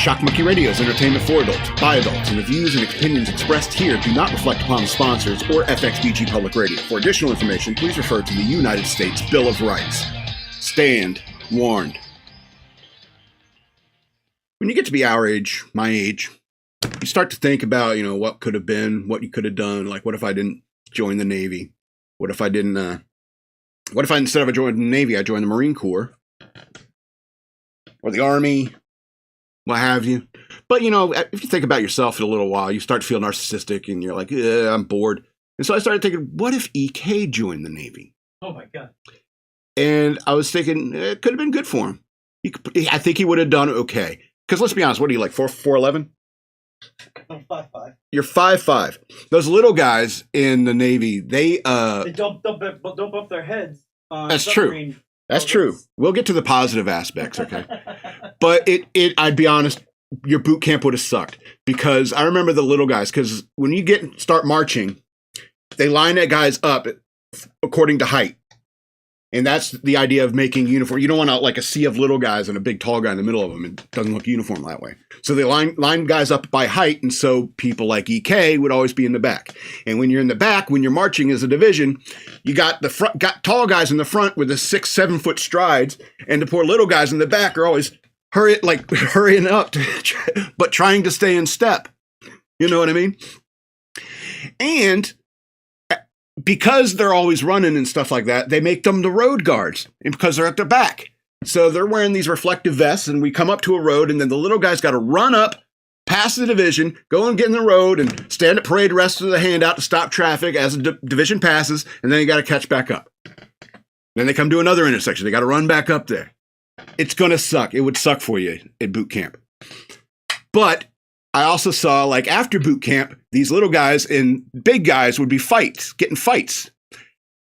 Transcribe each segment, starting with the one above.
Shock Monkey Radio's entertainment for adults, by adults, and the views and opinions expressed here do not reflect upon the sponsors or FXBG Public Radio. For additional information, please refer to the United States Bill of Rights. Stand warned. When you get to be our age, my age, you start to think about, what could have been, what you could have done. Like, what if I didn't join the Navy? What if I didn't, what if instead of joining the Navy, I joined the Marine Corps? Or the Army? What have you. But, if you think about yourself for a little while, you start to feel narcissistic and you're like, I'm bored. And so I started thinking, what if EK joined the Navy? Oh, my God. And I was thinking, it could have been good for him. I think he would have done okay. Because let's be honest, what are you, like 4'11"? I'm 5'5". You're 5'5". Those little guys in the Navy, they don't bump their heads on That's submarine. True. That's true. We'll get to the positive aspects, okay? But I'd be honest, your boot camp would have sucked because I remember the little guys. Because when you start marching, they line that guys up according to height, and that's the idea of making uniform. You don't want like a sea of little guys and a big tall guy in the middle of them. It doesn't look uniform that way. So they line guys up by height, and so people like EK would always be in the back. And when you're in the back, when you're marching as a division, you got tall guys in the front with the 6-7 foot strides, and the poor little guys in the back are always hurrying up, but trying to stay in step. You know what I mean? And because they're always running and stuff like that, they make them the road guards, and because they're at the back. So they're wearing these reflective vests, and we come up to a road, and then the little guy's got to run up, pass the division, go and get in the road, and stand at parade rest of the handout to stop traffic as the division passes, and then you got to catch back up. Then they come to another intersection. They got to run back up there. It's going to suck. It would suck for you at boot camp. But I also saw, like, after boot camp, these little guys and big guys would be getting fights.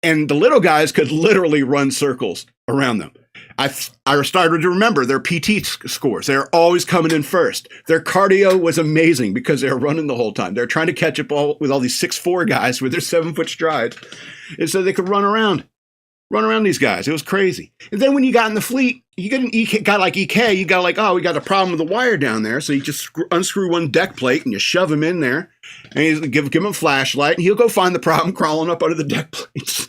And the little guys could literally run circles around them. I started to remember their PT scores. They're always coming in first. Their cardio was amazing because they were running the whole time. They're trying to catch up with all these 6'4" guys with their 7 foot strides. And so they could run around these guys. It was crazy. And then when you got in the fleet, you get an guy like EK, you got like, oh, we got a problem with the wire down there. So you just unscrew one deck plate and you shove him in there and you give him a flashlight and he'll go find the problem crawling up under the deck plates.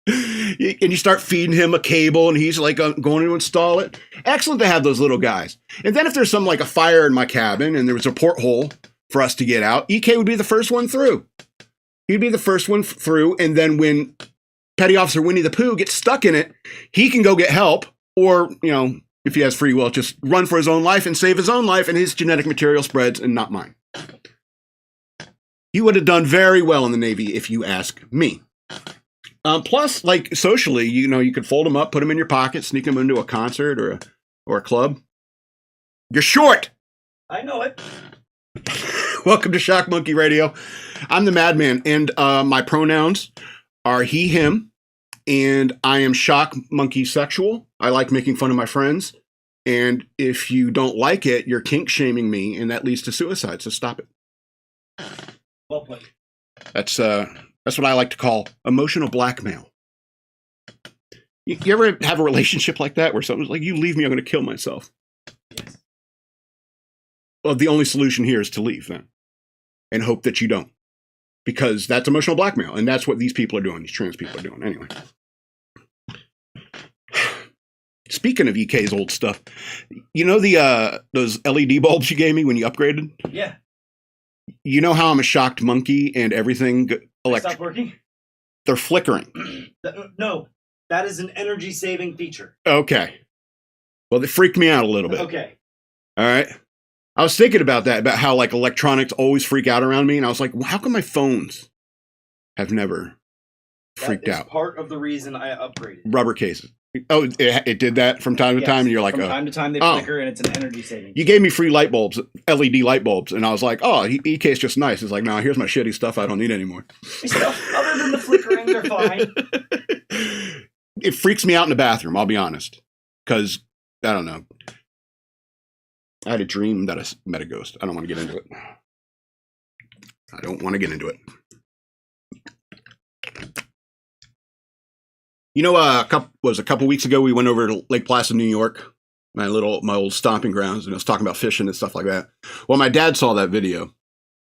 And you start feeding him a cable and he's like going to install it. Excellent to have those little guys. And then if there's like a fire in my cabin and there was a porthole for us to get out, EK would be the first one through. He'd be the first one through. And then when Petty Officer Winnie the Pooh gets stuck in it, he can go get help, or, if he has free will, just run for his own life and save his own life, and his genetic material spreads and not mine. He would have done very well in the Navy, if you ask me. Plus, like, socially, you could fold him up, put him in your pocket, sneak him into a concert or a club. You're short! I know it. Welcome to Shock Monkey Radio. I'm the Madman, and my pronouns are he, him, and I am shock monkey sexual. I like making fun of my friends, and if you don't like it, you're kink shaming me, and that leads to suicide, so stop it. Well played. That's what I like to call emotional blackmail. You ever have a relationship like that where someone's like, you leave me, I'm going to kill myself? Yes. Well, the only solution here is to leave then and hope that you don't. Because that's emotional blackmail, and that's what these people are doing, these trans people are doing. Anyway. Speaking of EK's old stuff, those LED bulbs you gave me when you upgraded? Yeah. You know how I'm a shocked monkey and everything Stop working? They're flickering. No, that is an energy-saving feature. Okay. Well, they freaked me out a little bit. Okay. All right. I was thinking about that, about how like electronics always freak out around me. And I was like, well, how come my phones have never freaked out? Part of the reason I upgraded. Rubber cases. Oh, it did that from time to time. And you're like, from time to time they flicker and it's an energy saving. You gave me free light bulbs, LED light bulbs. And I was like, oh, EK's just nice. It's like, no, here's my shitty stuff I don't need anymore. Other than the flickering, they're fine. It freaks me out in the bathroom, I'll be honest. Because, I don't know. I had a dream that I met a ghost. I don't want to get into it. A couple weeks ago, we went over to Lake Placid, New York. my old stomping grounds, and I was talking about fishing and stuff like that. Well, my dad saw that video,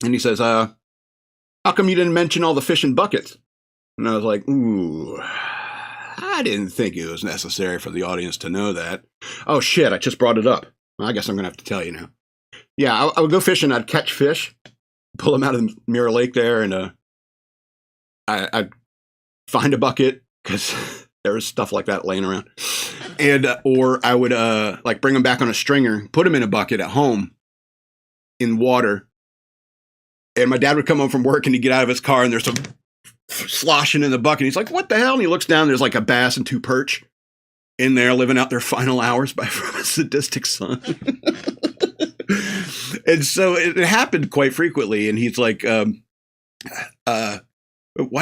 and he says, "How come you didn't mention all the fishing buckets?" And I was like, "Ooh, I didn't think it was necessary for the audience to know that." Oh shit! I just brought it up. Well, I guess I'm gonna have to tell you now. Yeah, I would go fishing. I'd catch fish, pull them out of the Mirror Lake there, and I'd find a bucket because there was stuff like that laying around, and or I would like bring them back on a stringer, put them in a bucket at home in water, and my dad would come home from work and he'd get out of his car and there's some sloshing in the bucket. He's like, "What the hell?" And he looks down. There's like a bass and 2 perch in there living out their final hours from a sadistic son. And so it happened quite frequently. And he's like, "Why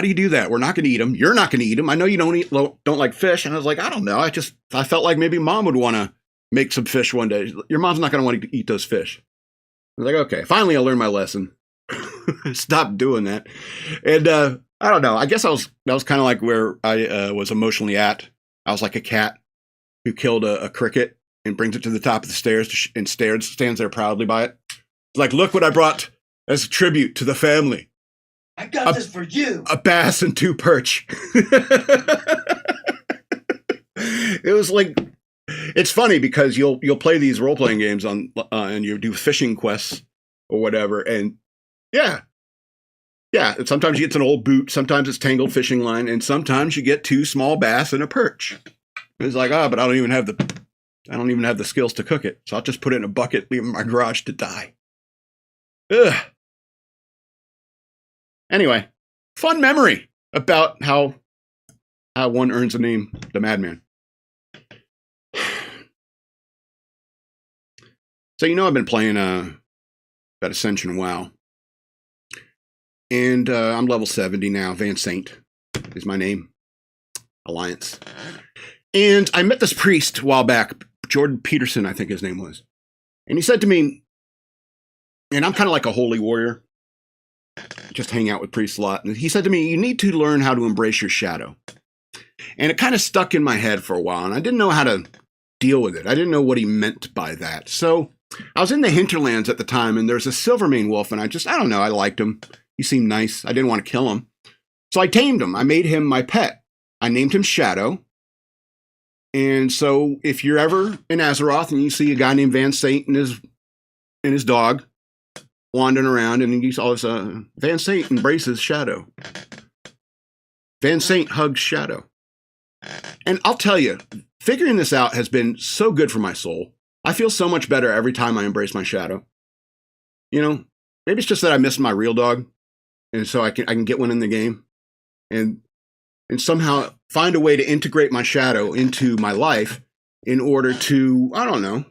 do you do that? We're not going to eat them. You're not going to eat them. I know you don't like fish." And I was like, "I don't know. I felt like maybe mom would want to make some fish one day. Your mom's not going to want to eat those fish." I was like, "Okay." Finally, I learned my lesson. Stop doing that. And I don't know. I guess that was kind of like where I was emotionally at. I was like a cat who killed a cricket and brings it to the top of the stairs and stands there proudly by it. Like, "Look what I brought as a tribute to the family. I got this for you. A bass and 2 perch." It was like, it's funny because you'll play these role playing games on and you do fishing quests or whatever, and yeah. Sometimes you get an old boot, sometimes it's tangled fishing line, and sometimes you get 2 small bass and a perch. It's like, but I don't even have the skills to cook it, so I'll just put it in a bucket, leave it in my garage to die. Ugh. Anyway, fun memory about how one earns the name, the Madman. So I've been playing that Ascension WoW. And I'm level 70 now. Van Saint is my name. Alliance. And I met this priest a while back. Jordan Peterson, I think his name was. And he said to me, and I'm kind of like a holy warrior. Just hang out with priests a lot. And he said to me, "You need to learn how to embrace your shadow." And it kind of stuck in my head for a while. And I didn't know how to deal with it. I didn't know what he meant by that. So I was in the hinterlands at the time. And there's a Silvermane wolf. And I don't know. I liked him. He seemed nice. I didn't want to kill him. So I tamed him. I made him my pet. I named him Shadow. And so if you're ever in Azeroth and you see a guy named Van Saint and his dog wandering around, and he's always Van Saint embraces Shadow. Van Saint hugs Shadow. And I'll tell you, figuring this out has been so good for my soul. I feel so much better every time I embrace my Shadow. Maybe it's just that I miss my real dog. And so I can get one in the game and somehow find a way to integrate my shadow into my life in order to, I don't know,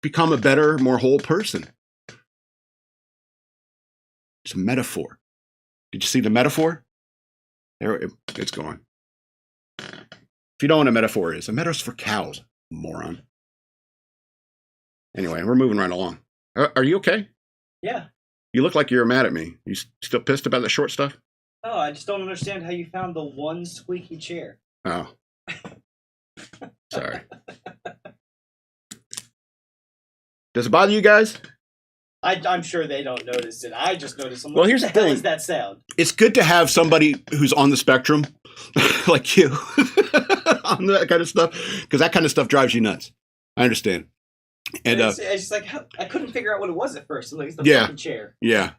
become a better, more whole person. It's a metaphor. Did you see the metaphor? There, it's gone. If you don't know what a metaphor is for cows, moron. Anyway, we're moving right along. Are you okay? Yeah. You look like you're mad at me. You still pissed about the short stuff? Oh, I just don't understand how you found the one squeaky chair. Oh. Sorry. Does it bother you guys? I'm sure they don't notice it. I just noticed. Well, here's the thing. What is that sound? It's good to have somebody who's on the spectrum, like you, on that kind of stuff, because that kind of stuff drives you nuts. I understand. And it's just like, I couldn't figure out what it was at first. Like, it's the fucking chair. Yeah.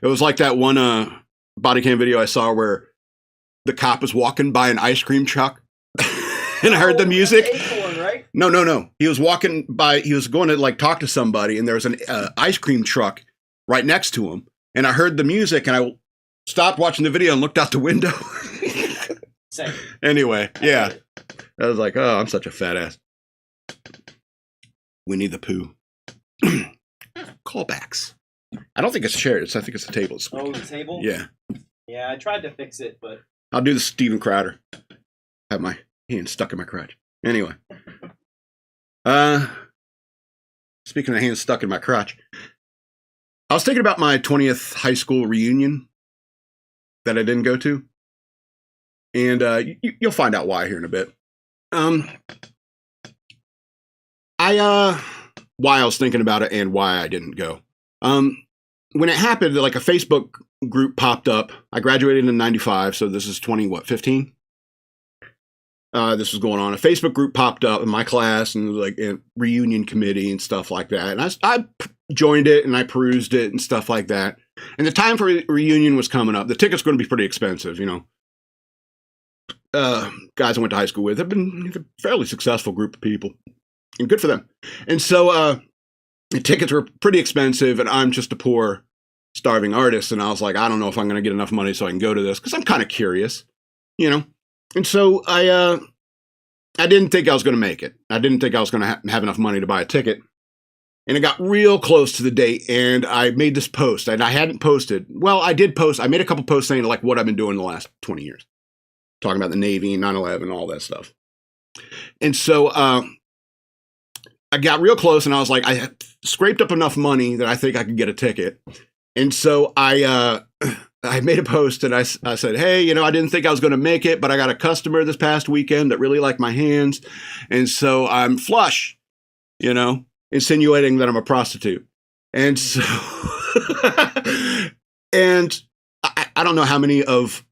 It was like that one body cam video I saw where the cop was walking by an ice cream truck and I heard the music. Acorn, right? No. He was walking by, he was going to talk to somebody, and there was an ice cream truck right next to him. And I heard the music, and I stopped watching the video and looked out the window. Same. Anyway, yeah. I was like, oh, I'm such a fat ass. Winnie the Pooh. Callbacks. I don't think it's chairs. I think it's the table. Oh, the table? Yeah. Yeah, I tried to fix it, but... I'll do the Steven Crowder. Have my hand stuck in my crotch. Anyway. Speaking of hands stuck in my crotch, I was thinking about my 20th high school reunion that I didn't go to. And you'll find out why here in a bit. Why I was thinking about it and why I didn't go. When it happened, like a Facebook group popped up. I graduated in 95, so this is 15? This was going on. A Facebook group popped up in my class and like a reunion committee and stuff like that. And I joined it and I perused it and stuff like that. And the time for reunion was coming up. The ticket's going to be pretty expensive, you know. Guys I went to high school with have been a fairly successful group of people. And good for them. And so the tickets were pretty expensive and I'm just a poor, starving artist. And I was like, I don't know if I'm going to get enough money so I can go to this because I'm kind of curious, you know. And so I didn't think I was going to make it. I didn't think I was going to have enough money to buy a ticket. And it got real close to the date, and I made this post. And I hadn't posted. Well, I did post. I made a couple posts saying like what I've been doing the last 20 years. Talking about the Navy and 9/11, all that stuff. And so I got real close, and I was like, I scraped up enough money that I think I could get a ticket. And so I made a post and I said, hey, you know, I didn't think I was going to make it, but I got a customer this past weekend that really liked my hands. And so I'm flush, you know, insinuating that I'm a prostitute. And so, and I don't know how many of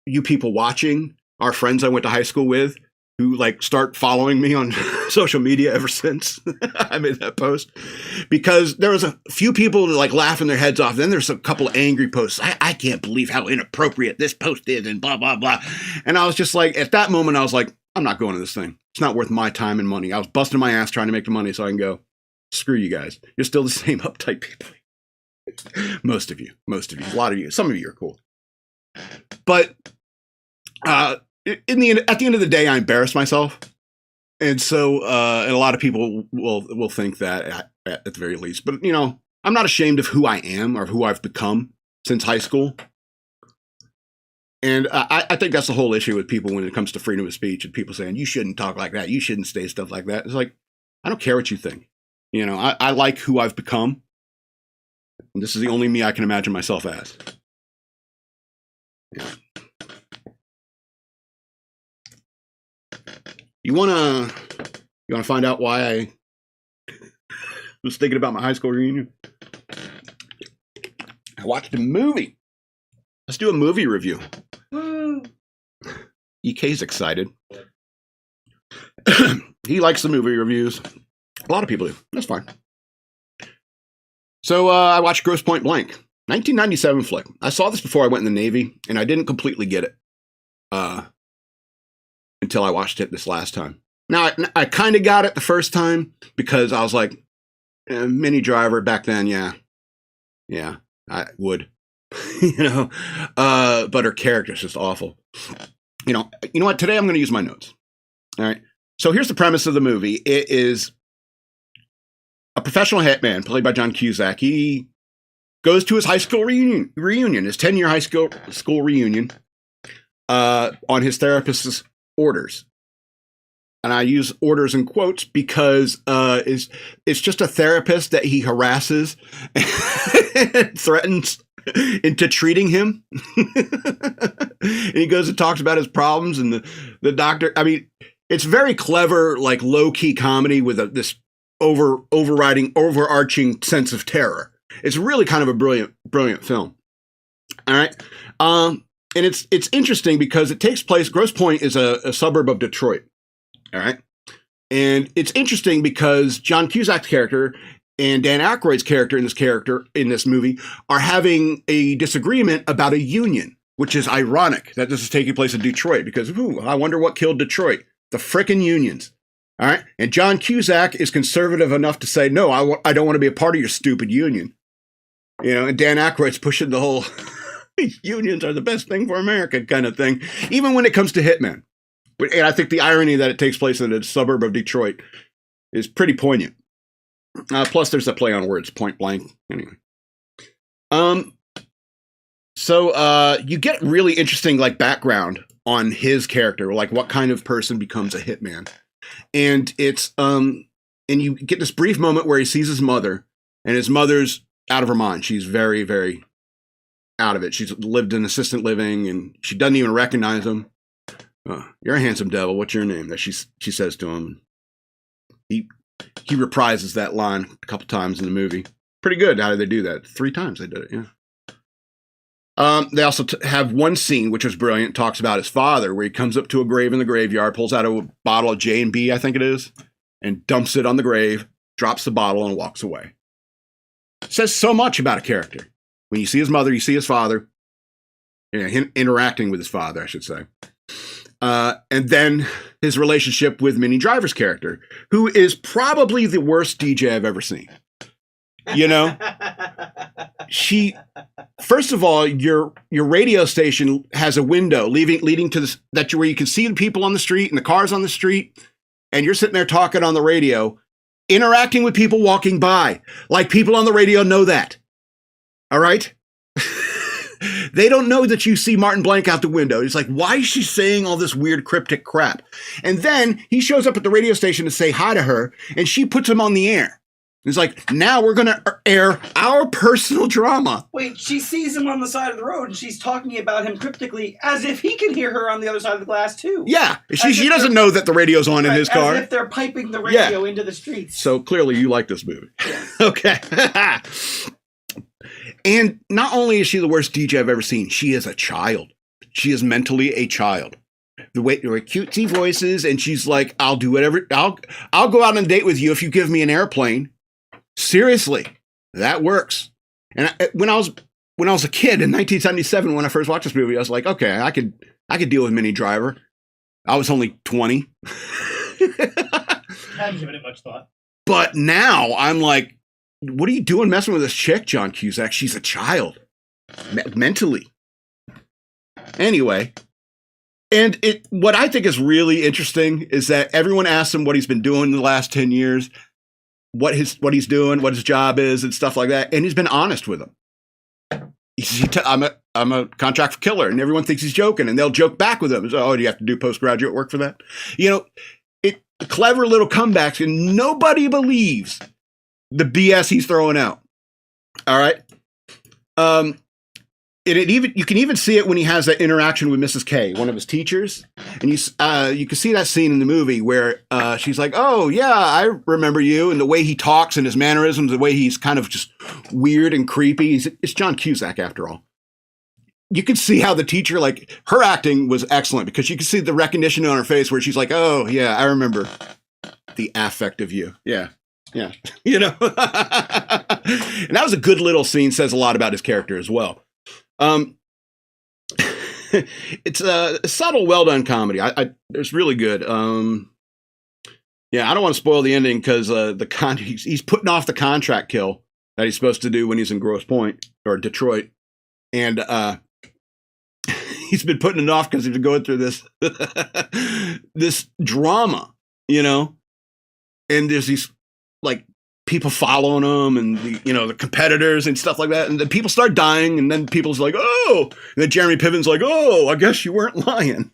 you people watching are friends I went to high school with who like start following me on social media ever since I made that post, because there was a few people that like laughing their heads off. Then there's a couple of angry posts. I can't believe how inappropriate this post is and blah, blah, blah. And I was just like, at that moment, I was like, I'm not going to this thing. It's not worth my time and money. I was busting my ass trying to make the money so I can go, screw you guys. You're still the same uptight people. Most of you, a lot of you, some of you are cool. But, at the end of the day, I embarrassed myself. And so, and a lot of people will think that at the very least, but you know, I'm not ashamed of who I am or who I've become since high school. And I think that's the whole issue with people when it comes to freedom of speech and people saying, you shouldn't talk like that. You shouldn't say stuff like that. It's like, I don't care what you think. You know, I like who I've become. And this is the only me I can imagine myself as. Yeah. You wanna find out why I was thinking about my high school reunion? I watched a movie. Let's do a movie review. EK's excited. He likes the movie reviews. A lot of people do. That's fine. So I watched Grosse Pointe Blank, 1997 flick. I saw this before I went in the Navy, and I didn't completely get it until I watched it this last time. Now, I kind of got it the first time because I was like, Mini Driver back then, yeah, I would. You know, but her character is just awful. You know what? Today I'm going to use my notes. All right. So here's the premise of the movie. It is a professional hitman played by John Cusack. He goes to his high school reunion, his 10-year high school reunion, on his therapist's orders. And I use orders in quotes because it's just a therapist that he harasses and threatens into treating him. And he goes and talks about his problems, and the doctor, I mean, it's very clever, like low-key comedy with this overarching sense of terror. It's really kind of a brilliant film. All right. And it's interesting because it takes place, Grosse Pointe is a suburb of Detroit. All right. And it's interesting because John Cusack's character and Dan Aykroyd's character in this movie are having a disagreement about a union, which is ironic that this is taking place in Detroit because, I wonder what killed Detroit. The frickin' unions. All right. And John Cusack is conservative enough to say, no, I don't want to be a part of your stupid union. You know, and Dan Aykroyd's pushing the whole unions are the best thing for America kind of thing, even when it comes to hitmen. And I think the irony that it takes place in a suburb of Detroit is pretty poignant. Plus, there's a play on words, point blank. Anyway. So you get really interesting like background on his character, like what kind of person becomes a hitman. And it's and you get this brief moment where he sees his mother, and his mother's out of her mind. She's very, very out of it. She's lived in assisted living, and she doesn't even recognize him. You're a handsome devil. What's your name? That she says to him. He he reprises that line a couple times in the movie. Pretty good. How did they do that? 3 times they did it, yeah. They also have one scene, which was brilliant, talks about his father, where he comes up to a grave in the graveyard, pulls out a bottle of J&B, I think it is, and dumps it on the grave, drops the bottle, and walks away. Says so much about a character. When you see his mother, you see his father, him interacting with his father, I should say. And then his relationship with Minnie Driver's character, who is probably the worst DJ I've ever seen. You know? First of all, your radio station has a window leading to this, where you can see the people on the street and the cars on the street, and you're sitting there talking on the radio, interacting with people walking by, like people on the radio know that. All right? They don't know that you see Martin Blank out the window. He's like, why is she saying all this weird cryptic crap? And then he shows up at the radio station to say hi to her, and she puts him on the air. He's like, now we're going to air our personal drama. Wait, she sees him on the side of the road, and she's talking about him cryptically as if he can hear her on the other side of the glass, too. Yeah, she doesn't know that the radio's on in his car. As if they're piping the radio into the streets. So clearly you like this movie. Okay. And not only is she the worst DJ I've ever seen, she is a child. She is mentally a child. The way her cutesy voices, and she's like, I'll do whatever. I'll go out on a date with you if you give me an airplane. Seriously, that works. And when I was a kid in 1977, when I first watched this movie, I was like, okay, I could deal with Minnie Driver. I was only 20. Hadn't given it much thought. But now I'm like, what are you doing messing with this chick, John Cusack? She's a child. Mentally. Anyway. And what I think is really interesting is that everyone asks him what he's been doing in the last 10 years, what he's doing, what his job is, and stuff like that. And he's been honest with them. I'm a contract killer, and everyone thinks he's joking, and they'll joke back with him. Oh, do you have to do postgraduate work for that? You know, clever little comebacks, and nobody believes the BS he's throwing out. All right. You can even see it when he has that interaction with Mrs. K, one of his teachers, and you can see that scene in the movie where she's like, "Oh yeah, I remember you," and the way he talks and his mannerisms, the way he's kind of just weird and creepy. It's John Cusack after all. You can see how the teacher, like, her acting was excellent because you can see the recognition on her face where she's like, "Oh yeah, I remember the affect of you." Yeah. Yeah. You know, and that was a good little scene. Says a lot about his character as well. It's a subtle, well done comedy. It's really good. Yeah, I don't want to spoil the ending because he's putting off the contract kill that he's supposed to do when he's in Grosse Pointe or Detroit, and he's been putting it off because he's been going through this drama, you know, and there's these like people following him and the competitors and stuff like that. And then people start dying, and then people's like, oh, and then Jeremy Piven's like, oh, I guess you weren't lying.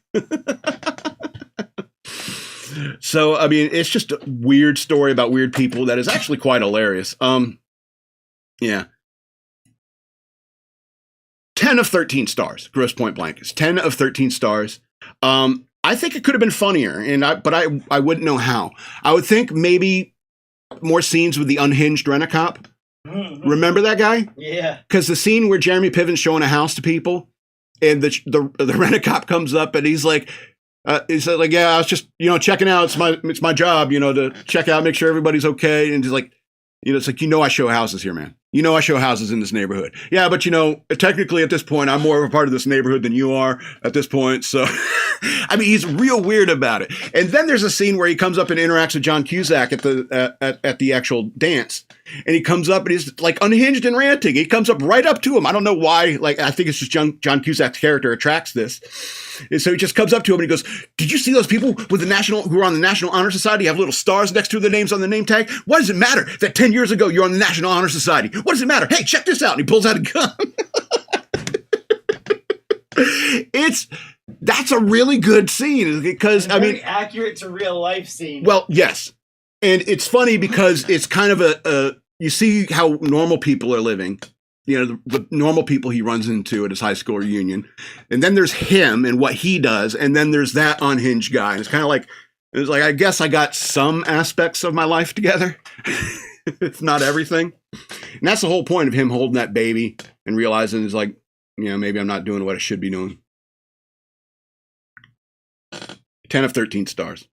So, I mean, it's just a weird story about weird people that is actually quite hilarious. Yeah. 10 of 13 stars. Grosse Pointe Blank is 10 of 13 stars. I think it could have been funnier, but I wouldn't know how. I would think maybe more scenes with the unhinged rent-a-cop. Mm-hmm. Remember that guy? Yeah. Because the scene where Jeremy Piven's showing a house to people, and the rent-a-cop comes up and he's like, yeah, I was just checking out. It's my job, to check out, make sure everybody's okay. And he's like, it's like, I show houses here, man. I show houses in this neighborhood. Yeah, but technically at this point, I'm more of a part of this neighborhood than you are at this point. So, I mean, he's real weird about it. And then there's a scene where he comes up and interacts with John Cusack at the actual dance. And he comes up and he's like unhinged and ranting. He comes up right up to him. I don't know why. Like, I think it's just John Cusack's character attracts this. And so he just comes up to him and he goes, "Did you see those people with who are on the National Honor Society have little stars next to their names on the name tag? Why does it matter that 10 years ago you're on the National Honor Society? What does it matter? Hey, check this out." And he pulls out a gun. That's a really good scene because very accurate to real life scene. Well, yes. And it's funny because it's kind of you see how normal people are living, the normal people he runs into at his high school reunion. And then there's him and what he does. And then there's that unhinged guy. And it's kind of like, It was like, I guess I got some aspects of my life together. It's not everything. And that's the whole point of him holding that baby and realizing it's like, maybe I'm not doing what I should be doing. 10 of 13 stars.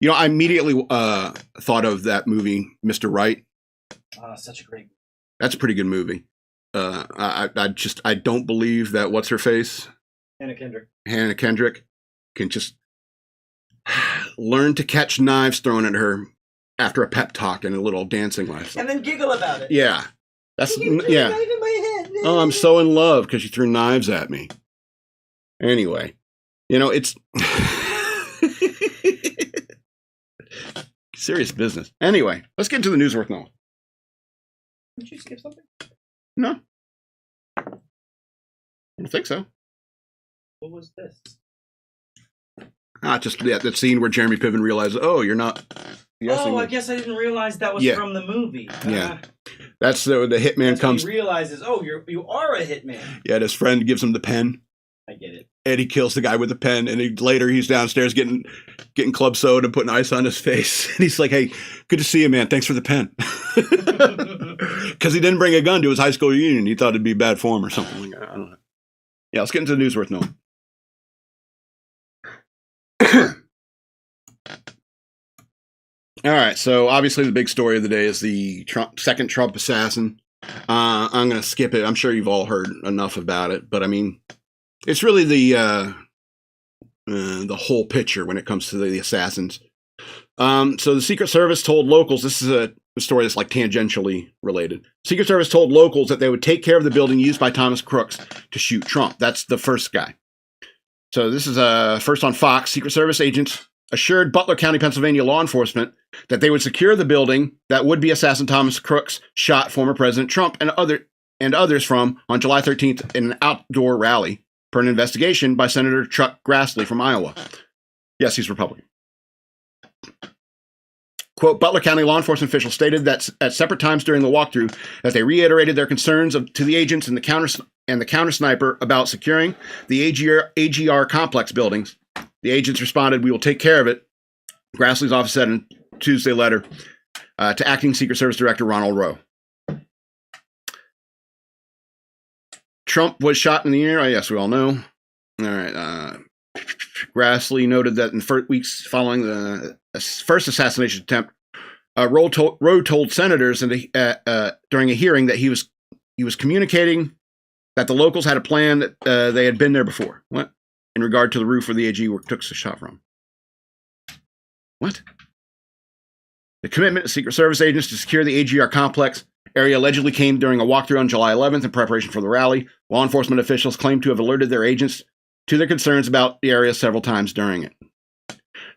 I immediately thought of that movie, Mr. Right. Such a great movie. That's a pretty good movie. I don't believe that what's her face? Hannah Kendrick can just learn to catch knives thrown at her after a pep talk and a little dancing lesson. And then giggle about it. Yeah. That's yeah. Knife in my head. Oh, I'm so in love because she threw knives at me. Anyway, it's serious business. Anyway, let's get into the news worth knowing. Did you skip something? No. I don't think so. What was this? Just that scene where Jeremy Piven realizes, oh, you're not. I guess I didn't realize that was from the movie. Yeah. That's the hitman comes. He realizes, you are a hitman. Yeah, and his friend gives him the pen. I get it. And he kills the guy with the pen. And later he's downstairs getting club soda and putting ice on his face. And he's like, hey, good to see you, man. Thanks for the pen. Because he didn't bring a gun to his high school reunion. He thought it'd be bad form or something like that. I don't know. Yeah, let's get into the news worth knowing. All right, so obviously the big story of the day is the second Trump assassin. I'm going to skip it. I'm sure you've all heard enough about it, but I mean, it's really the whole picture when it comes to the assassins. So the Secret Service told locals, this is a story that's like tangentially related. Secret Service told locals that they would take care of the building used by Thomas Crooks to shoot Trump. That's the first guy. So this is first on Fox. Secret Service agents assured Butler County, Pennsylvania law enforcement that they would secure the building that would-be assassin Thomas Crooks shot former President Trump and others from on July 13th in an outdoor rally per an investigation by Senator Chuck Grassley from Iowa. Yes, he's Republican. Quote, Butler County law enforcement officials stated that at separate times during the walkthrough that they reiterated their concerns to the agents and the counter sniper about securing the AGR complex buildings. The agents responded, we will take care of it, Grassley's office said in a Tuesday letter to Acting Secret Service Director Ronald Rowe. Trump was shot in the ear. Yes, we all know. All right. Grassley noted that in weeks following the first assassination attempt, Rowe told senators during a hearing that he was communicating that the locals had a plan that they had been there before. What? In regard to the roof where the AG took the shot from. What? The commitment of Secret Service agents to secure the AGR complex area allegedly came during a walkthrough on July 11th in preparation for the rally. Law enforcement officials claim to have alerted their agents to their concerns about the area several times during it.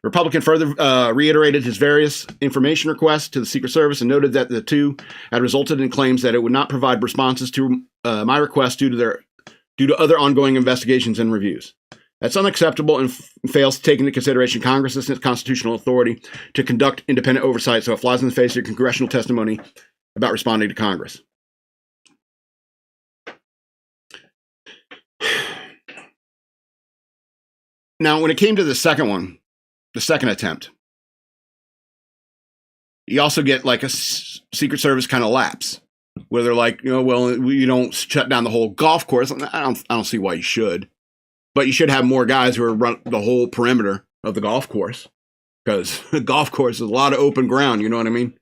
Republican further reiterated his various information requests to the Secret Service and noted that the two had resulted in claims that it would not provide responses to my request due to other ongoing investigations and reviews. That's unacceptable and fails to take into consideration Congress's constitutional authority to conduct independent oversight, so it flies in the face of your congressional testimony about responding to Congress. Now, when it came to the second attempt, you also get like a Secret Service kind of lapse where they're like, you don't shut down the whole golf course. I don't see why you should. But you should have more guys who are run the whole perimeter of the golf course, because the golf course is a lot of open ground. You know what I mean?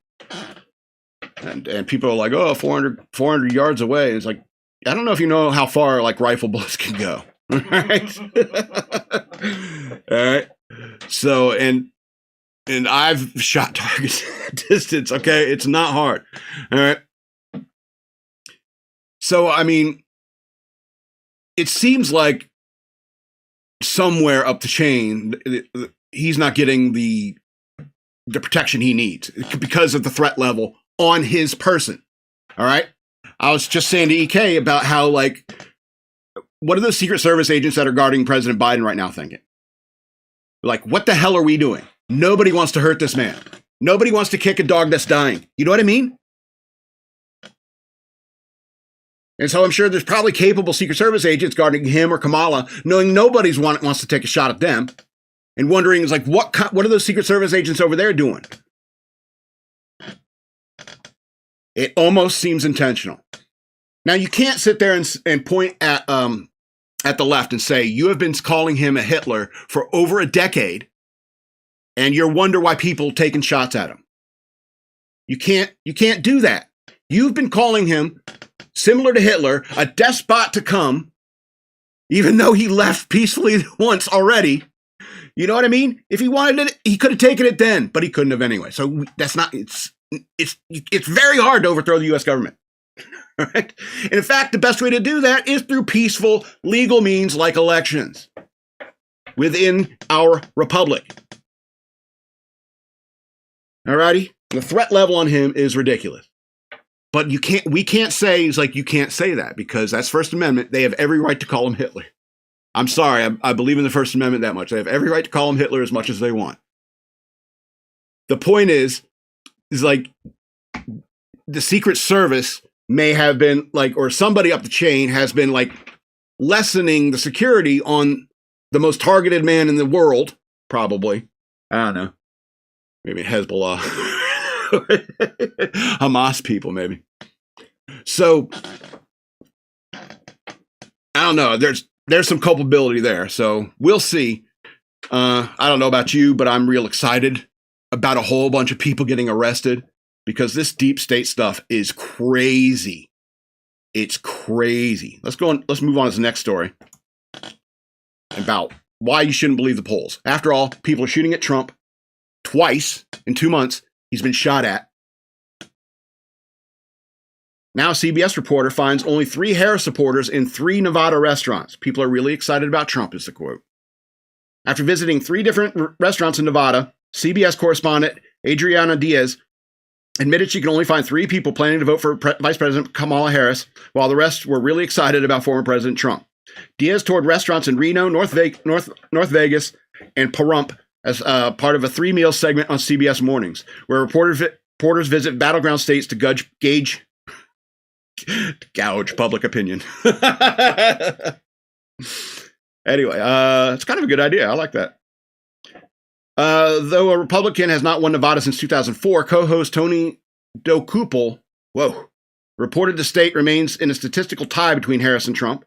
And people are like, 400 yards away. It's like, I don't know if you know how far like rifle bullets can go. All right. All right. So, and I've shot targets at distance. Okay. It's not hard. All right. So, I mean, it seems like somewhere up the chain, he's not getting the protection he needs because of the threat level on his person. All right. I was just saying to EK about how, like, what are those Secret Service agents that are guarding President Biden right now thinking? Like, what the hell are we doing? Nobody wants to hurt this man. Nobody wants to kick a dog that's dying. You know what I mean? And so I'm sure there's probably capable Secret Service agents guarding him or Kamala, knowing nobody wants to take a shot at them. and wondering is like, what are those Secret Service agents over there doing? It almost seems intentional. Now, you can't sit there and point at the left and say, you have been calling him a Hitler for over a decade, and you wonder why people are taking shots at him. You can't do that. You've been calling him, similar to Hitler, a despot to come, even though he left peacefully once already. You know what I mean? If he wanted it, he could have taken it then, but he couldn't have anyway. So that's not, it's very hard to overthrow the U.S. government. Right? And in fact, the best way to do that is through peaceful, legal means like elections within our republic. Alrighty? The threat level on him is ridiculous. But we can't say, it's like, you can't say that because that's First Amendment. They have every right to call him Hitler. I'm sorry, I believe in the First Amendment that much. They have every right to call him Hitler as much as they want. The point is like, the Secret Service may have been like, or somebody up the chain has been like lessening the security on the most targeted man in the world, probably. I don't know. Maybe Hezbollah. Hamas people, maybe. So, I don't know. There's some culpability there. So, we'll see. I don't know about you, but I'm real excited about a whole bunch of people getting arrested because this deep state stuff is crazy. It's crazy. Let's move on to the next story about why you shouldn't believe the polls. After all, people are shooting at Trump twice in 2 months. He's been shot at. Now, a CBS reporter finds only 3 Harris supporters in 3 Nevada restaurants. People are really excited about Trump, is the quote. After visiting 3 different restaurants in Nevada, CBS correspondent Adriana Diaz admitted she could only find 3 people planning to vote for Vice President Kamala Harris, while the rest were really excited about former President Trump. Diaz toured restaurants in Reno, North Vegas, and Pahrump as part of a 3-meal segment on CBS Mornings, where reporters visit battleground states to gouge public opinion. Anyway, it's kind of a good idea. I like that. Though a Republican has not won Nevada since 2004, co-host Tony Dokoupil, reported the state remains in a statistical tie between Harris and Trump.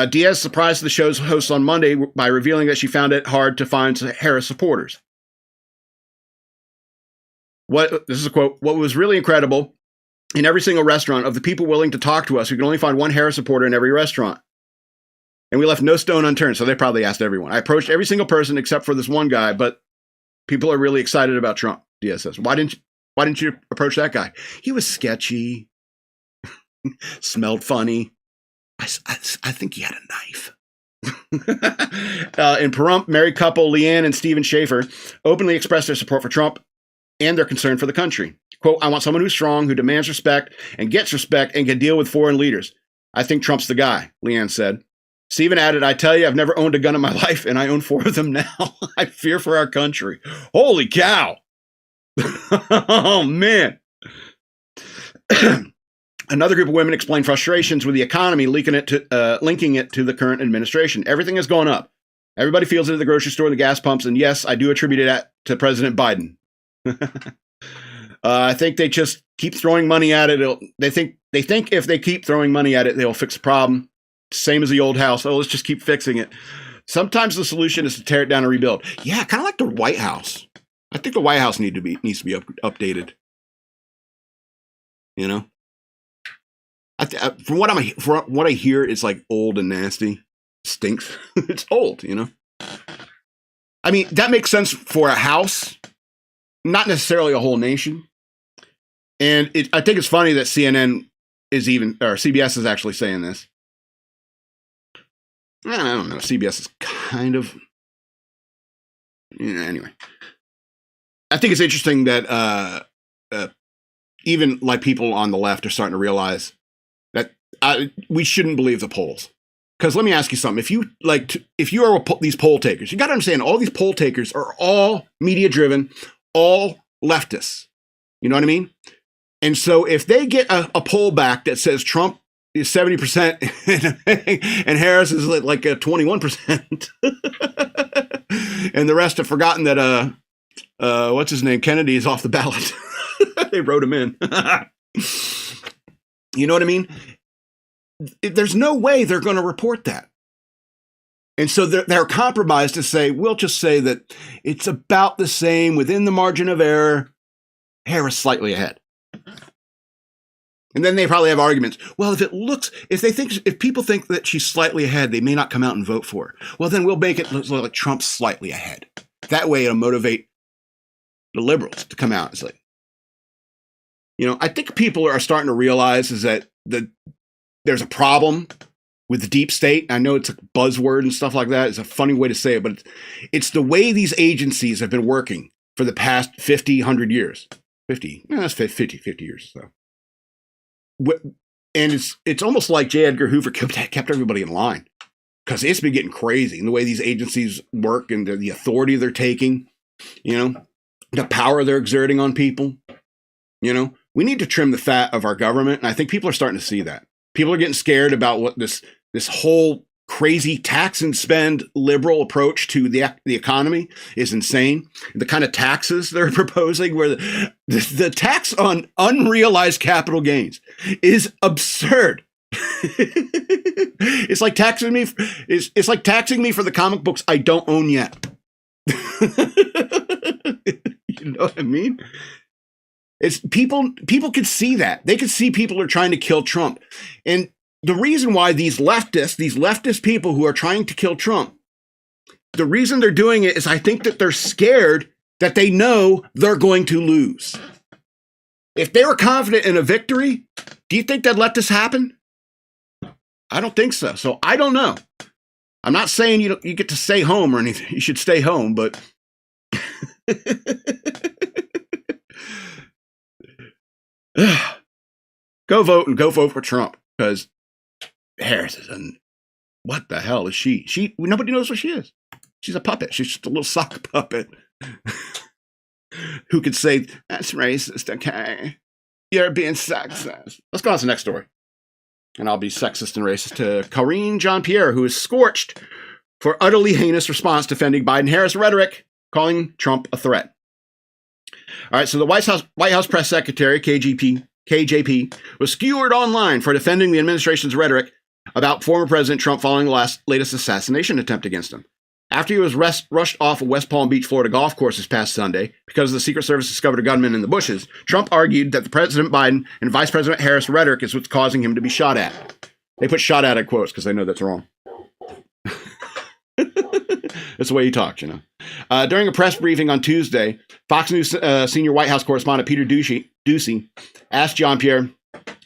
Diaz surprised the show's hosts on Monday by revealing that she found it hard to find Harris supporters. This is a quote. What was really incredible, in every single restaurant, of the people willing to talk to us, we could only find one Harris supporter in every restaurant. And we left no stone unturned, so they probably asked everyone. I approached every single person except for this one guy, but people are really excited about Trump, Diaz says. Why didn't you approach that guy? He was sketchy, smelled funny. I think he had a knife. In Pahrump, married couple Leanne and Stephen Schaefer openly expressed their support for Trump and their concern for the country. Quote, I want someone who's strong, who demands respect and gets respect and can deal with foreign leaders. I think Trump's the guy, Leanne said. Stephen added, I tell you, I've never owned a gun in my life, and I own 4 of them now. I fear for our country. Holy cow. Oh, man. Another group of women explained frustrations with the economy, linking it to the current administration. Everything has gone up. Everybody feels it at the grocery store, the gas pumps, and yes, I do attribute that to President Biden. I think they just keep throwing money at it. They think if they keep throwing money at it, they'll fix the problem. Same as the old house. Oh, let's just keep fixing it. Sometimes the solution is to tear it down and rebuild. Yeah, kind of like the White House. I think the White House needs to be updated. You know, from what I hear, it's like old and nasty, stinks. It's old. You know, I mean that makes sense for a house, not necessarily a whole nation. And I think it's funny that CBS is actually saying this. I don't know. CBS is kind of, anyway. I think it's interesting that even like people on the left are starting to realize that we shouldn't believe the polls. Because let me ask you something. If you are these poll takers, you got to understand all these poll takers are all media driven, all leftists. You know what I mean? And so if they get a poll back that says Trump is 70%, and Harris is like a 21%, and the rest have forgotten that what's his name, Kennedy, is off the ballot. They wrote him in. You know what I mean? There's no way they're going to report that. And so they're compromised to say, we'll just say that it's about the same within the margin of error. Harris slightly ahead. And then they probably have arguments. Well, if people think that she's slightly ahead, they may not come out and vote for her. Well, then we'll make it look like Trump's slightly ahead. That way it'll motivate the liberals to come out and say, I think people are starting to realize is that there's a problem with the deep state. I know it's a buzzword and stuff like that. It's a funny way to say it, but it's the way these agencies have been working for the past 50, 100 years. 50, that's 50 years. So, and it's almost like J. Edgar Hoover kept everybody in line, because it's been getting crazy in the way these agencies work and the authority they're taking, the power they're exerting on people. We need to trim the fat of our government, and I think people are starting to see that. People are getting scared about what this whole crazy tax and spend liberal approach to the economy is insane. The kind of taxes they're proposing, where the tax on unrealized capital gains is absurd. It's like taxing me. It's like taxing me for the comic books I don't own yet. You know what I mean? It's people can see that. They can see people are trying to kill Trump. And the reason why these leftist people who are trying to kill Trump, the reason they're doing it is I think that they're scared that they know they're going to lose. If they were confident in a victory, do you think they'd let this happen? I don't think so. So I don't know. I'm not saying you get to stay home or anything. You should stay home, but go vote for Trump, because Harris is what the hell is she? Nobody knows what she is. She's a puppet. She's just a little sock puppet who could say, that's racist, okay? You're being sexist. Let's go on to the next story. And I'll be sexist and racist to Karine Jean-Pierre, who is scorched for utterly heinous response defending Biden-Harris rhetoric, calling Trump a threat. All right, so the White House press secretary, KJP, was skewered online for defending the administration's rhetoric about former President Trump following the latest assassination attempt against him. After he was rushed off a West Palm Beach, Florida golf course this past Sunday because the Secret Service discovered a gunman in the bushes, Trump argued that the President Biden and Vice President Harris rhetoric is what's causing him to be shot at. They put shot at quotes because they know that's wrong. That's the way he talks, During a press briefing on Tuesday, Fox News senior White House correspondent Peter Doocy asked Jean-Pierre.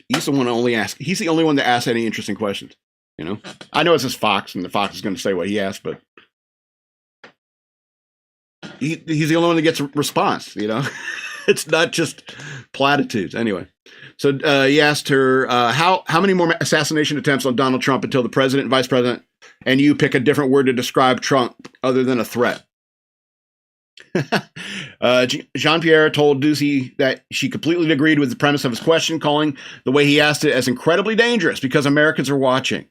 He's the only one that asks any interesting questions. I know it's his Fox, and the Fox is going to say what he asked, but he's the only one that gets a response. It's not just platitudes. Anyway, so he asked her how many more assassination attempts on Donald Trump until the president and vice president and you pick a different word to describe Trump other than a threat. Jean-Pierre told Doocy that she completely agreed with the premise of his question, calling the way he asked it as incredibly dangerous because Americans are watching.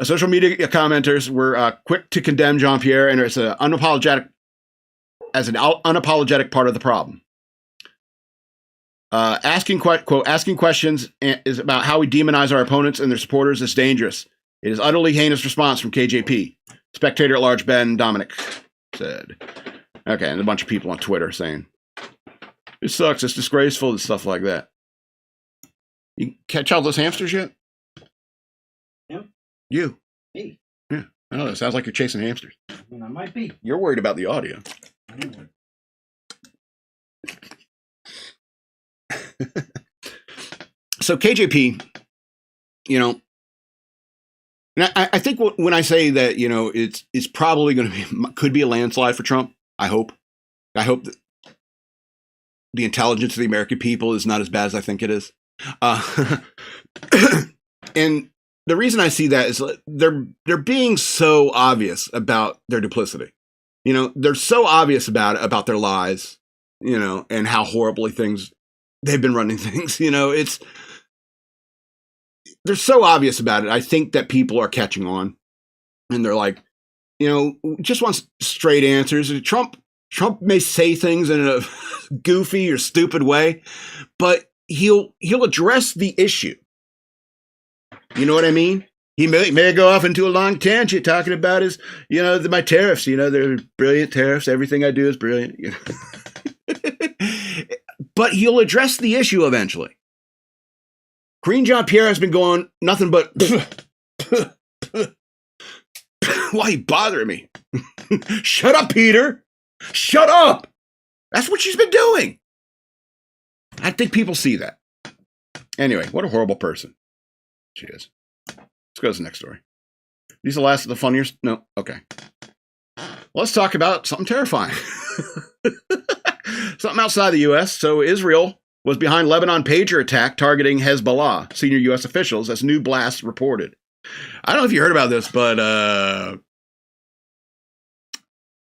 Social media commenters were quick to condemn Jean-Pierre and as an unapologetic part of the problem. Asking questions is about how we demonize our opponents and their supporters is dangerous. It is utterly heinous response from KJP. Spectator at large Ben Dominic said. Okay, and a bunch of people on Twitter saying, it sucks, it's disgraceful, and stuff like that. You catch all those hamsters yet? Yeah. You. Me. Yeah. I know, it sounds like you're chasing hamsters. I might be. You're worried about the audio. So KJP, and I think when I say that, it's probably could be a landslide for Trump. I hope that the intelligence of the American people is not as bad as I think it is. And the reason I see that is they're being so obvious about their duplicity. They're so obvious about their lies, and how horribly they've been running things. they're so obvious about it. I think that people are catching on, and they're like, just wants straight answers. Trump may say things in a goofy or stupid way, but he'll address the issue. You know what I mean? He may go off into a long tangent talking about his, my tariffs. They're brilliant tariffs. Everything I do is brilliant. But he'll address the issue eventually. Karine Jean-Pierre has been going nothing but, why are you bothering me? Shut up, Peter. Shut up. That's what she's been doing. I think people see that. Anyway, what a horrible person she is. Let's go to the next story. These are the last of the funnier. No, okay. Let's talk about something terrifying. Something outside the U.S. So Israel was behind Lebanon pager attack targeting Hezbollah, senior U.S. officials, as new blasts reported. I don't know if you heard about this, but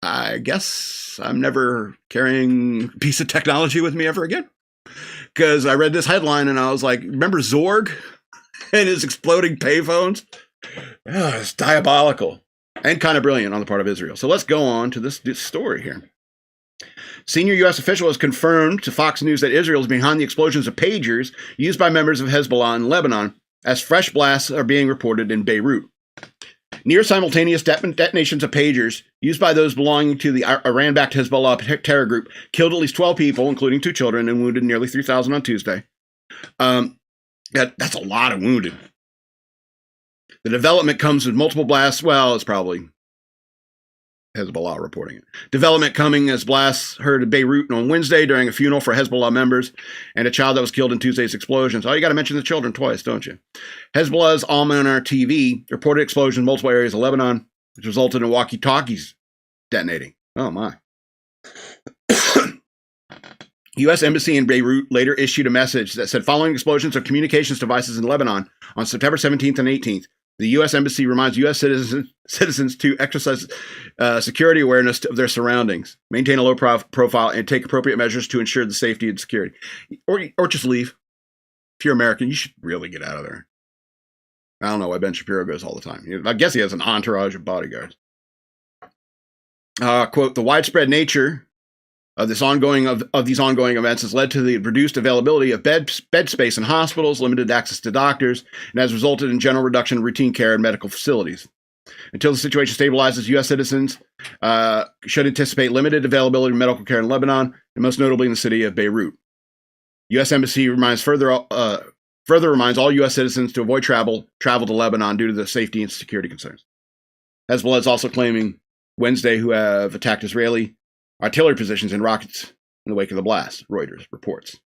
I guess I'm never carrying a piece of technology with me ever again. Because I read this headline and I was like, remember Zorg and his exploding payphones? Oh, it's diabolical and kind of brilliant on the part of Israel. So let's go on to this story here. Senior U.S. official has confirmed to Fox News that Israel is behind the explosions of pagers used by members of Hezbollah in Lebanon, as fresh blasts are being reported in Beirut. Near simultaneous detonations of pagers used by those belonging to the Iran-backed Hezbollah terror group killed at least 12 people, including 2 children, and wounded nearly 3,000 on Tuesday. That's a lot of wounded. The development comes with multiple blasts. Well, it's probably Hezbollah reporting it. Development coming as blasts heard in Beirut on Wednesday during a funeral for Hezbollah members and a child that was killed in Tuesday's explosions. Oh, you got to mention the children twice, don't you? Hezbollah's Al-Manar TV reported explosions in multiple areas of Lebanon, which resulted in walkie-talkies detonating. Oh, my. U.S. Embassy in Beirut later issued a message that said, following explosions of communications devices in Lebanon on September 17th and 18th, the U.S. Embassy reminds U.S. citizens to exercise security awareness of their surroundings, maintain a low profile, and take appropriate measures to ensure the safety and security. Or just leave. If you're American, you should really get out of there. I don't know why Ben Shapiro goes all the time. I guess he has an entourage of bodyguards. Quote, the widespread nature of these ongoing events has led to the reduced availability of bed space in hospitals, limited access to doctors, and has resulted in general reduction in routine care in medical facilities. Until the situation stabilizes, U.S. citizens should anticipate limited availability of medical care in Lebanon, and most notably in the city of Beirut. U.S. Embassy further reminds all U.S. citizens to avoid travel to Lebanon due to the safety and security concerns. Hezbollah is also claiming Wednesday who have attacked Israeli artillery positions and rockets in the wake of the blast, Reuters reports.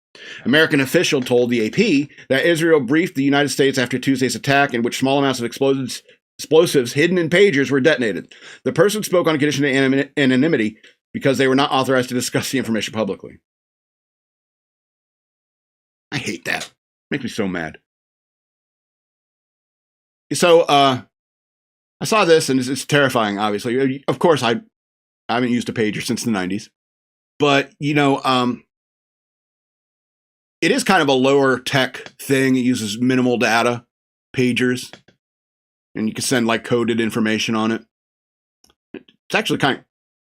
American official told the AP that Israel briefed the United States after Tuesday's attack, in which small amounts of explosives hidden in pagers were detonated. The person spoke on a condition of anonymity because they were not authorized to discuss the information publicly. I hate that. Makes me so mad. So, I saw this, and it's terrifying, obviously. Of course, I haven't used a pager since the 90s. But, it is kind of a lower tech thing. It uses minimal data, pagers, and you can send like coded information on it. It's actually kind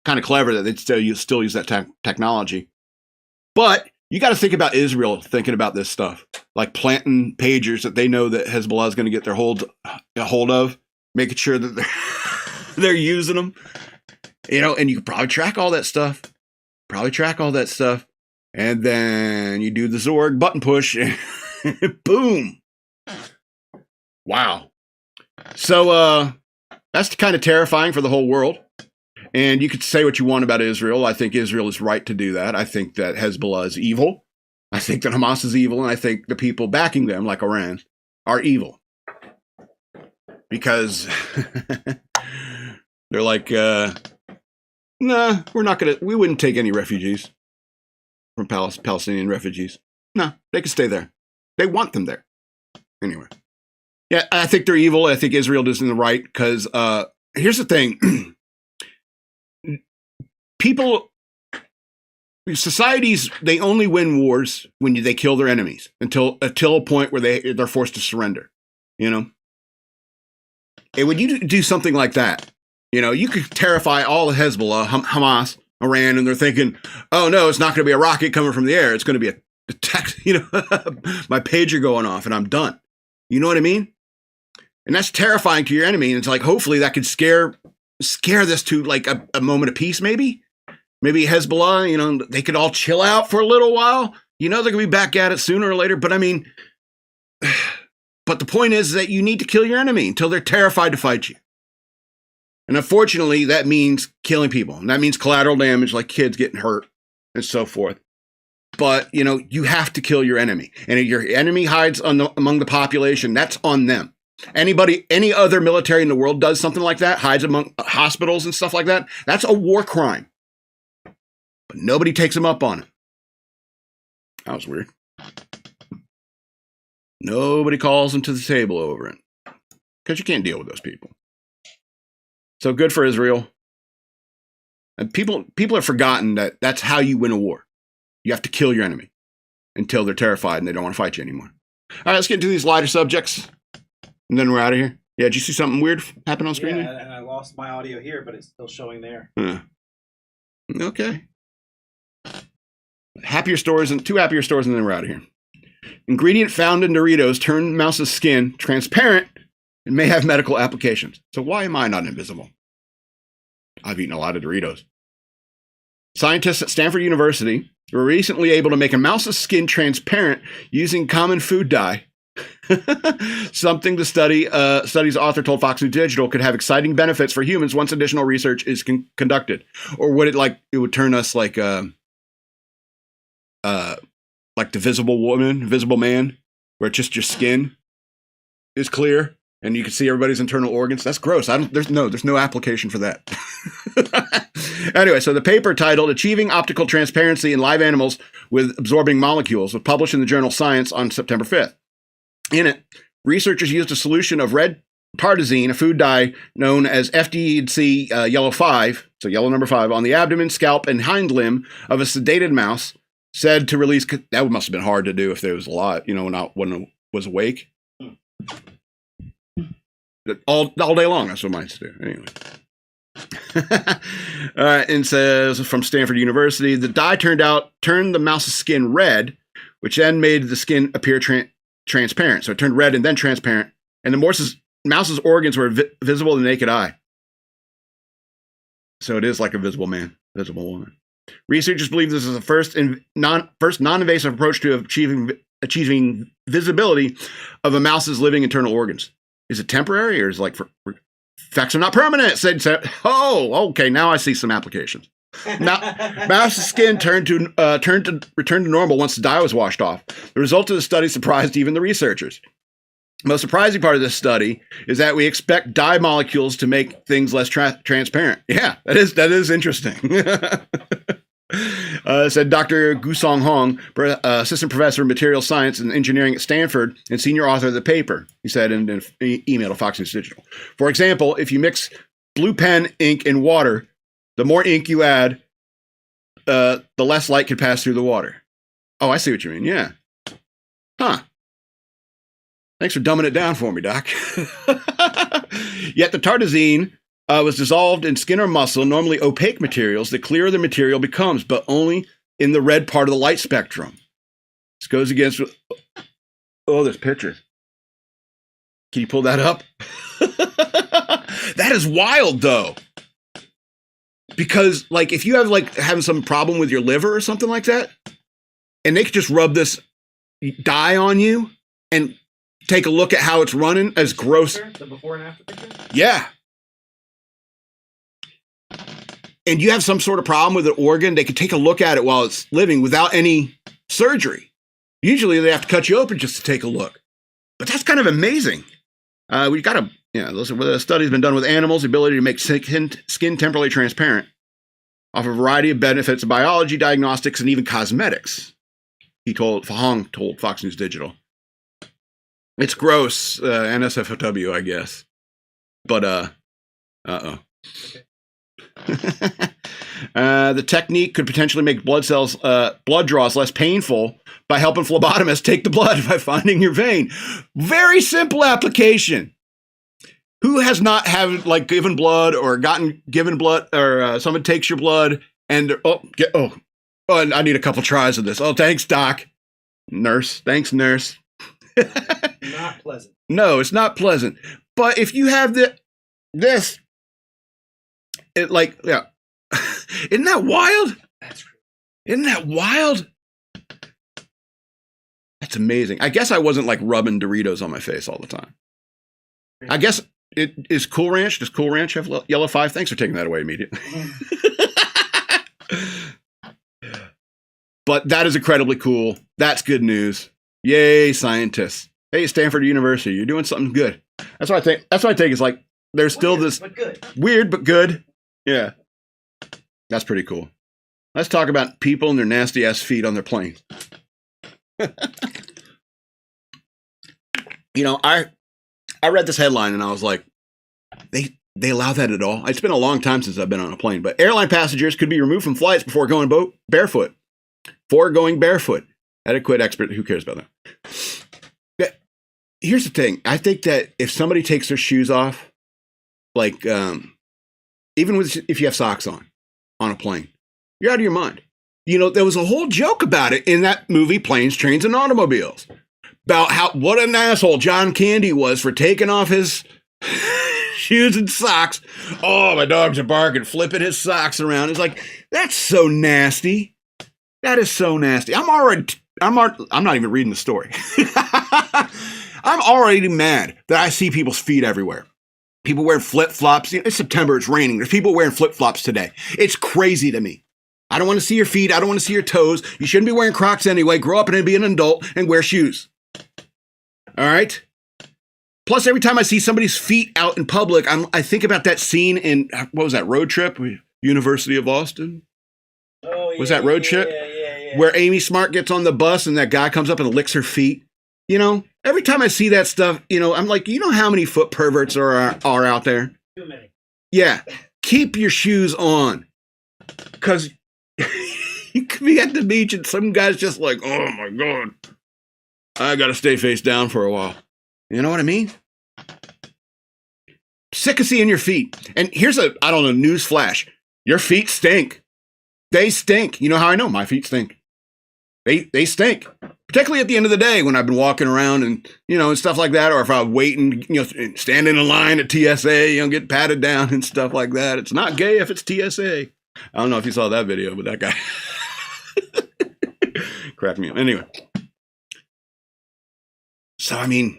of clever that they still use that technology. But you got to think about Israel thinking about this stuff, like planting pagers that they know that Hezbollah is going to get their hold of, making sure that they're using them. And you can probably track all that stuff. And then you do the Zorg button push. And boom. Wow. So that's kind of terrifying for the whole world. And you could say what you want about Israel. I think Israel is right to do that. I think that Hezbollah is evil. I think that Hamas is evil. And I think the people backing them, like Iran, are evil. Because they're like... nah, we wouldn't take any refugees from Palestinian refugees. No, they can stay there. They want them there. Anyway. Yeah, I think they're evil. I think Israel isn't the right because here's the thing. Societies, they only win wars when they kill their enemies until a point where they're forced to surrender. you know. And when you do something like that, you know, you could terrify all of Hezbollah, Hamas, Iran, and they're thinking, oh no, it's not going to be a rocket coming from the air. It's going to be a text, you know, my pager going off and I'm done. You know what I mean? And that's terrifying to your enemy. And it's like, hopefully that could scare this to like a moment of peace, maybe. Maybe Hezbollah, you know, they could all chill out for a little while. You know, they're going to be back at it sooner or later. But I mean, but the point is that you need to kill your enemy until they're terrified to fight you. And unfortunately, that means killing people. And that means collateral damage, like kids getting hurt and so forth. But, you know, you have to kill your enemy. And if your enemy hides among the population, that's on them. Any other military in the world does something like that, hides among hospitals and stuff like that, that's a war crime. But nobody takes them up on it. That was weird. Nobody calls them to the table over it. Because you can't deal with those people. So good for Israel. And people have forgotten that that's how you win a war. You have to kill your enemy until they're terrified and they don't want to fight you anymore. All right, let's get into these lighter subjects. And then we're out of here. Yeah, did you see something weird happen on screen? Yeah, and I lost my audio here, but it's still showing there. Okay. Happier stores and 2 happier stores, and then we're out of here. Ingredient found in Doritos turned mouse's skin transparent and may have medical applications. So why am I not invisible? I've eaten a lot of Doritos. Scientists at Stanford University were recently able to make a mouse's skin transparent using common food dye. Something the study's author told Fox News Digital could have exciting benefits for humans once additional research is conducted. Or would it would turn us like the Visible Man, where it's just your skin is clear and you can see everybody's internal organs? That's gross. There's no application for that. Anyway, so the paper titled "Achieving Optical Transparency in Live Animals with Absorbing Molecules" was published in the journal Science on September 5th. In it, researchers used a solution of red tartazine, a food dye known as FDC yellow 5, so yellow number 5, on the abdomen, scalp, and hind limb of a sedated mouse, said to release. That must have been hard to do if there was a lot, you know, when it was awake. All day long, that's what mice do. Anyway. All right, and says from Stanford University, the dye turned the mouse's skin red, which then made the skin appear transparent. So it turned red and then transparent, and the mouse's organs were visible to the naked eye. So it is like a visible man, visible woman. Researchers believe this is the first non-invasive approach to achieving visibility of a mouse's living internal organs. Is it temporary, or is it like effects are not permanent? Said, oh, okay, now I see some applications. Mouse's skin returned to normal once the dye was washed off. The result of the study surprised even the researchers. The most surprising part of this study is that we expect dye molecules to make things less transparent. Yeah, that is interesting. Said Dr. Gusong Hong, assistant professor of material science and engineering at Stanford and senior author of the paper. He said in an email to Fox News Digital. For example, if you mix blue pen ink in water, the more ink you add, the less light can pass through the water. Oh, I see what you mean. Yeah. Huh. Thanks for dumbing it down for me, Doc. Yet the tartazine was dissolved in skin or muscle, normally opaque materials. The clearer the material becomes, but only in the red part of the light spectrum. This goes against... Oh, there's pictures. Can you pull that up? That is wild, though. Because, like, if you have, like, having some problem with your liver or something like that, and they could just rub this dye on you and take a look at how it's running as gross. The before and after picture? Yeah. And you have some sort of problem with an organ, they could take a look at it while it's living without any surgery. Usually they have to cut you open just to take a look. But that's kind of amazing. We've got to, the study's been done with animals, the ability to make skin temporarily transparent, offer a variety of benefits of biology, diagnostics, and even cosmetics. Hong told Fox News Digital. It's gross, NSFW, I guess. But, uh-oh. Okay. The technique could potentially make blood draws less painful by helping phlebotomists take the blood by finding your vein. Very simple application. Who has not have like given blood or gotten given blood or someone takes your blood and I need a couple tries of this. Oh, thanks, doc. Nurse. Thanks, nurse. Not pleasant. No, it's not pleasant. But if you have this, it like, yeah. Isn't that wild? That's true. Isn't that wild? That's amazing. I guess I wasn't like rubbing Doritos on my face all the time. I guess it is Cool Ranch. Does Cool Ranch have yellow 5? Thanks for taking that away immediately. But that is incredibly cool. That's good news. Yay, scientists. Hey, Stanford University, you're doing something good. That's what I think. That's what I think is like there's still Weird, this but good. weird but good. Yeah. That's pretty cool. Let's talk about people and their nasty ass feet on their planes. You know, I read this headline and I was like, they allow that at all? It's been a long time since I've been on a plane, but airline passengers could be removed from flights before going barefoot. Etiquette expert, who cares about that? Here's the thing. I think that if somebody takes their shoes off, like even if you have socks on a plane, you're out of your mind. You know, there was a whole joke about it in that movie, Planes, Trains, and Automobiles, about what an asshole John Candy was for taking off his shoes and socks. Oh, my dogs are barking, flipping his socks around. It's like, that's so nasty. That is so nasty. I'm not even reading the story. I'm already mad that I see people's feet everywhere. People wearing flip-flops. It's September. It's raining. There's people wearing flip-flops today. It's crazy to me. I don't want to see your feet. I don't want to see your toes. You shouldn't be wearing Crocs anyway. Grow up and be an adult and wear shoes. All right? Plus, every time I see somebody's feet out in public, I think about that scene in, what was that, Road Trip? University of Austin? Oh, yeah, was that Road Trip? Yeah. Where Amy Smart gets on the bus and that guy comes up and licks her feet. You know, every time I see that stuff, you know, I'm like, you know how many foot perverts are out there? Too many. Yeah. Keep your shoes on. Because you could be at the beach and some guy's just like, oh my God, I got to stay face down for a while. You know what I mean? Sick of seeing your feet. And here's news flash. Your feet stink. They stink. You know how I know? My feet stink. They stink. Particularly at the end of the day when I've been walking around and, you know, and stuff like that. Or if I'm waiting, you know, standing in line at TSA, you know, get patted down and stuff like that. It's not gay if it's TSA. I don't know if you saw that video, but that guy cracked me up. Anyway. So, I mean,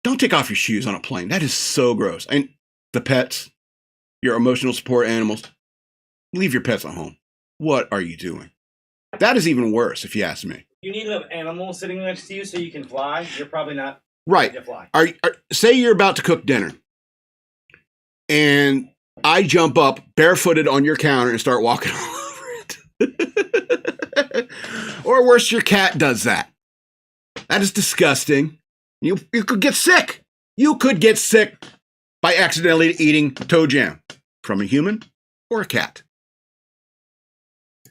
don't take off your shoes on a plane. That is so gross. And the pets, your emotional support animals, leave your pets at home. What are you doing? That is even worse, if you ask me. You need to have animals sitting next to you so you can fly. You're probably not right. ready to fly. Say you're about to cook dinner, and I jump up barefooted on your counter and start walking all over it. Or worse, your cat does that. That is disgusting. You could get sick. You could get sick by accidentally eating toe jam from a human or a cat.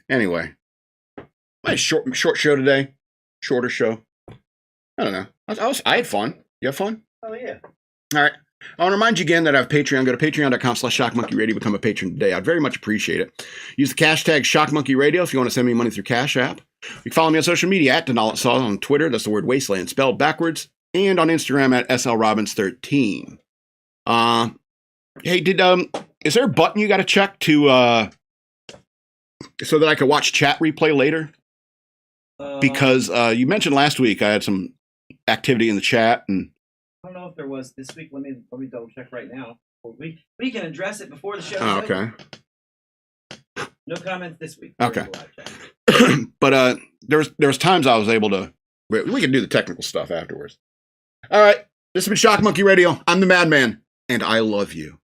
Anyway, my short show today. Shorter show. I don't know. I had fun. You have fun? Oh, yeah. All right. I want to remind you again that I have Patreon. Go to patreon.com/shockmonkeyradio. Become a patron today. I'd very much appreciate it. Use the hashtag shockmonkeyradio if you want to send me money through Cash App. You can follow me on social media at DenalSaw on Twitter. That's the word wasteland spelled backwards. And on Instagram at SLRobbins13. Hey, is there a button you got to check to so that I could watch chat replay later? Because you mentioned last week I had some activity in the chat, and I don't know if there was this week. Let me double check right now. We can address it before the show. Oh, okay. No comments this week. Okay. But there was times I was able to. We can do the technical stuff afterwards. All right. This has been Shock Monkey Radio. I'm the Madman, and I love you.